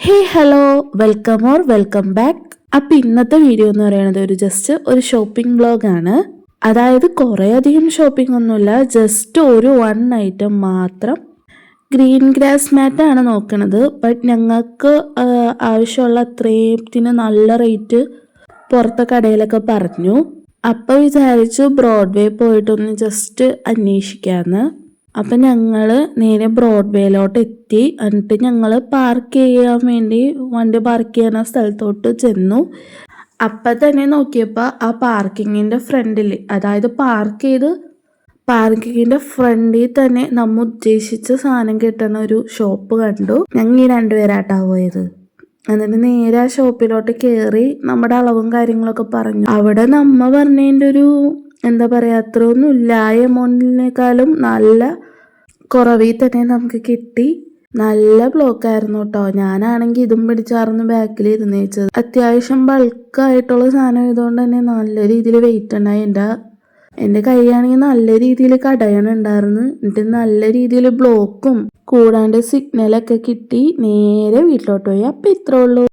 ഹേ hello, welcome back. അപ്പൊ ഇന്നത്തെ video എന്ന് പറയുന്നത് ജസ്റ്റ് ഒരു ഷോപ്പിംഗ് വ്ലോഗ് ആണ്. അതായത് കുറേ അധികം ഷോപ്പിംഗ് ഒന്നുമില്ല, ജസ്റ്റ് ഒരു വൺ ഐറ്റം മാത്രം. ഗ്രീൻ ഗ്രാസ് മാറ്റ് ആണ് നോക്കണത്. ബട്ട് ഞങ്ങൾക്ക് ആവശ്യമുള്ള അത്രയും നല്ല റേറ്റ് പുറത്തെ കടയിലൊക്കെ പറഞ്ഞു. അപ്പൊ വിചാരിച്ചു ബ്രോഡ്വേ പോയിട്ടൊന്ന് ജസ്റ്റ് അന്വേഷിക്കാന്ന്. അപ്പൊ ഞങ്ങള് നേരെ ബ്രോഡ്വേയിലോട്ട് എത്തി. എന്നിട്ട് ഞങ്ങള് പാർക്ക് ചെയ്യാൻ വേണ്ടി വണ്ടി പാർക്ക് ചെയ്യുന്ന സ്ഥലത്തോട്ട് ചെന്നു. അപ്പൊ തന്നെ നോക്കിയപ്പോ ആ പാർക്കിങ്ങിന്റെ ഫ്രണ്ടിൽ, അതായത് പാർക്കിങ്ങിന്റെ ഫ്രണ്ടിൽ തന്നെ നമ്മ ഉദ്ദേശിച്ച സാധനം കിട്ടുന്ന ഒരു ഷോപ്പ് കണ്ടു. ഞങ്ങൾ ഈ രണ്ടുപേരാട്ടാ പോയത്. എന്നിട്ട് നേരെ ആ ഷോപ്പിലോട്ട് കയറി നമ്മുടെ അളവും കാര്യങ്ങളൊക്കെ പറഞ്ഞു. അവിടെ നമ്മ പറഞ്ഞതിൻ്റെ ഒരു എന്താ പറയാ, അത്രയൊന്നും ഇല്ല. ആ എമൗണ്ടിനേക്കാളും നല്ല കുറവിൽ തന്നെ നമുക്ക് കിട്ടി. നല്ല ബ്ലോക്ക് ആയിരുന്നു കേട്ടോ. ഞാനാണെങ്കിൽ ഇതും പിടിച്ചാർന്ന് ബാക്കിൽ ഇരുന്ന് വെച്ചത്. അത്യാവശ്യം ബൾക്കായിട്ടുള്ള സാധനം ആയതുകൊണ്ട് തന്നെ നല്ല രീതിയിൽ വെയിറ്റ് ഉണ്ടായി. എൻ്റെ കൈയാണെങ്കിൽ നല്ല രീതിയിൽ കടയണുണ്ടായിരുന്നു. എന്നിട്ട് നല്ല രീതിയിൽ ബ്ലോക്കും കൂടാണ്ട് സിഗ്നലൊക്കെ കിട്ടി നേരെ വീട്ടിലോട്ട് പോയി. അപ്പം ഇത്രേ ഉള്ളൂ.